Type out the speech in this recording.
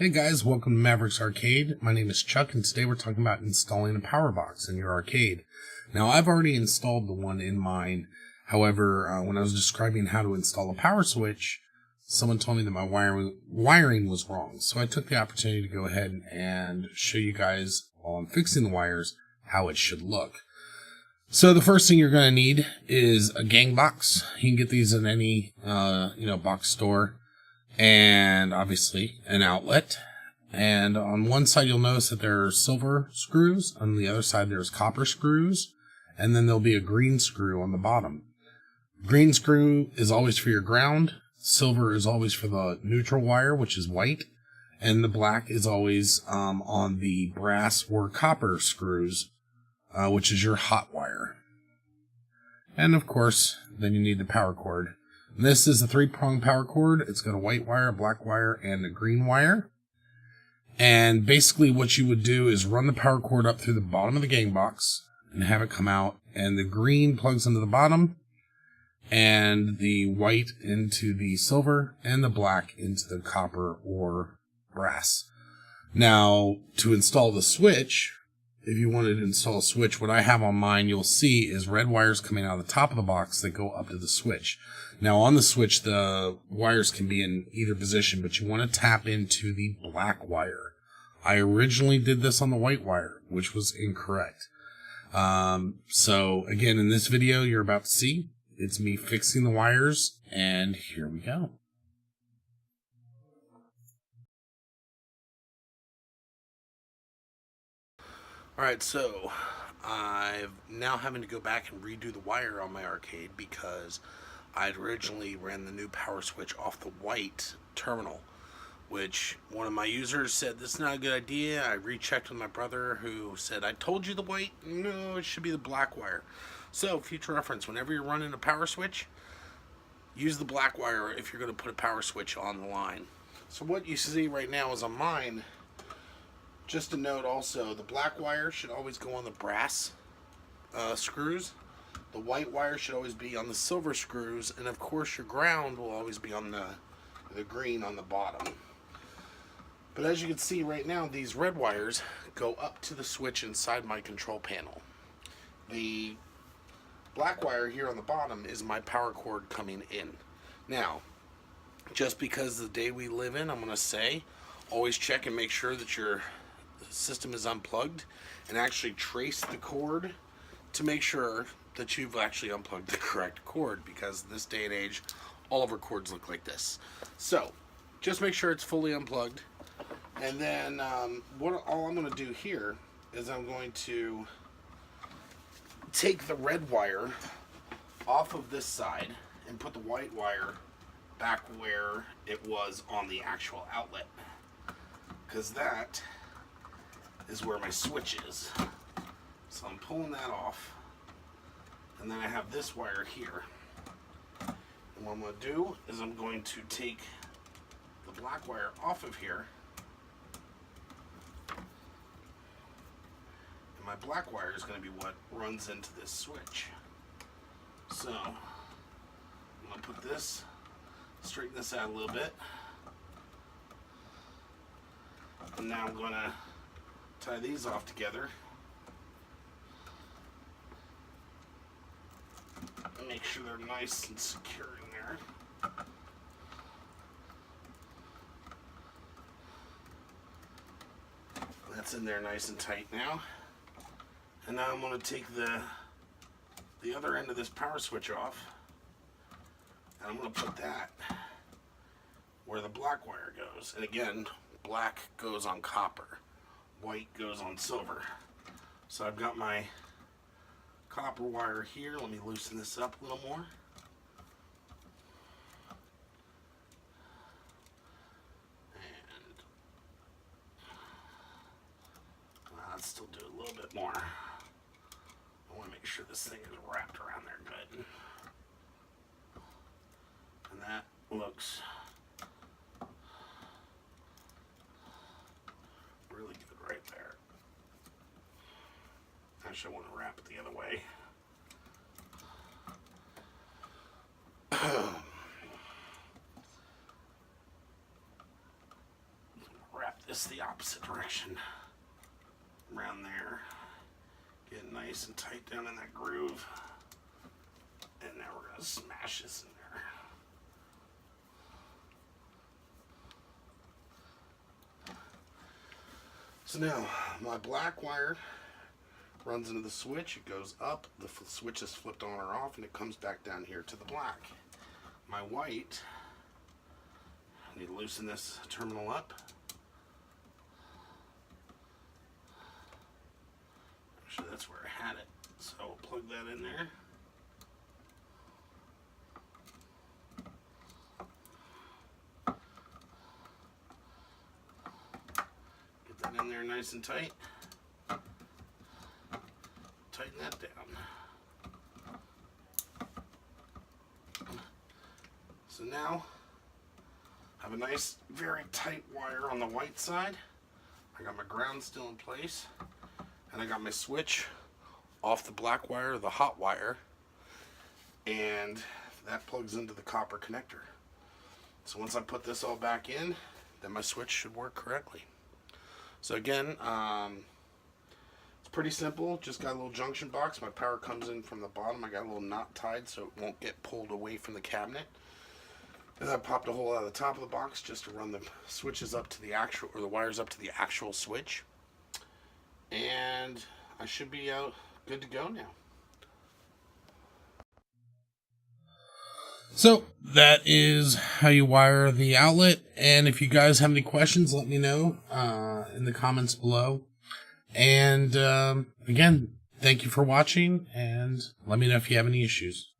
Hey guys, welcome to Maverick's Arcade. My name is Chuck, and today we're talking about installing a power box in your arcade. Now, I've already installed the one in mine. However, when I was describing how to install a power switch, someone told me that my wiring was wrong. So I took the opportunity to go ahead and show you guys, while I'm fixing the wires, how it should look. So the first thing you're going to need is a gang box. You can get these in any box store. And obviously an outlet. And on one side you'll notice that there are silver screws. On the other side there's copper screws. And then there'll be a green screw on the bottom. Green screw is always for your ground. Silver is always for the neutral wire, which is white. And the black is always on the brass or copper screws, which is your hot wire. And of course, then you need the power cord. This is a 3-prong power cord. It's got a white wire, a black wire, and a green wire. And basically what you would do is run the power cord up through the bottom of the gang box and have it come out. And the green plugs into the bottom, and the white into the silver, and the black into the copper or brass. Now, to install the switch, if you wanted to install a switch, what I have on mine, you'll see is red wires coming out of the top of the box that go up to the switch. Now on the switch, the wires can be in either position, but you want to tap into the black wire. I originally did this on the white wire, which was incorrect. So again, in this video you're about to see, it's me fixing the wires, and here we go. Alright, so I'm now having to go back and redo the wire on my arcade because I'd originally ran the new power switch off the white terminal, which one of my users said this is not a good idea. I rechecked with my brother, who said, I told you the white, no, it should be the black wire. So future reference, whenever you're running a power switch, use the black wire if you're going to put a power switch on the line. So what you see right now is on mine. Just a note also, the black wire should always go on the brass screws. The white wire should always be on the silver screws. And of course your ground will always be on the green on the bottom. But as you can see right now, these red wires go up to the switch inside my control panel. The black wire here on the bottom is my power cord coming in. Now, just because the day we live in, I'm going to say, always check and make sure that your system is unplugged, and actually trace the cord to make sure that you've actually unplugged the correct cord, because this day and age all of our cords look like this. So just make sure it's fully unplugged, and then all I'm going to do here is I'm going to take the red wire off of this side and put the white wire back where it was on the actual outlet, because that is where my switch is. So I'm pulling that off, and then I have this wire here. And what I'm going to do is I'm going to take the black wire off of here, and my black wire is going to be what runs into this switch. So I'm going to put this, straighten this out a little bit, and now I'm going to tie these off together and make sure they're nice and secure in there. That's in there nice and tight now. And now I'm going to take the other end of this power switch off, and I'm going to put that where the black wire goes. And again, black goes on copper, white goes on silver. So I've got my copper wire here. Let me loosen this up a little more. And let's still do a little bit more. I want to make sure this thing is wrapped around there good. And that looks really good right there. Actually, I want to wrap it the other way. Wrap this the opposite direction. Around there. Get it nice and tight down in that groove. And now we're going to smash this in there. So now, my black wire runs into the switch, it goes up, the switch is flipped on or off, and it comes back down here to the black. My white, I need to loosen this terminal up. Actually, that's where I had it, so I'll plug that in there. Get that in there nice and tight. Tighten that down. So now, I have a nice, very tight wire on the white side. I got my ground still in place. And I got my switch off the black wire, the hot wire. And that plugs into the copper connector. So once I put this all back in, then my switch should work correctly. So again, pretty simple. Just got a little junction box. My power comes in from the bottom. I got a little knot tied so it won't get pulled away from the cabinet. And I popped a hole out of the top of the box just to run the switches up to the actual, or the wires up to the actual switch. And I should be out good to go now. So that is how you wire the outlet. And if you guys have any questions, let me know in the comments below. And again, thank you for watching, and let me know if you have any issues.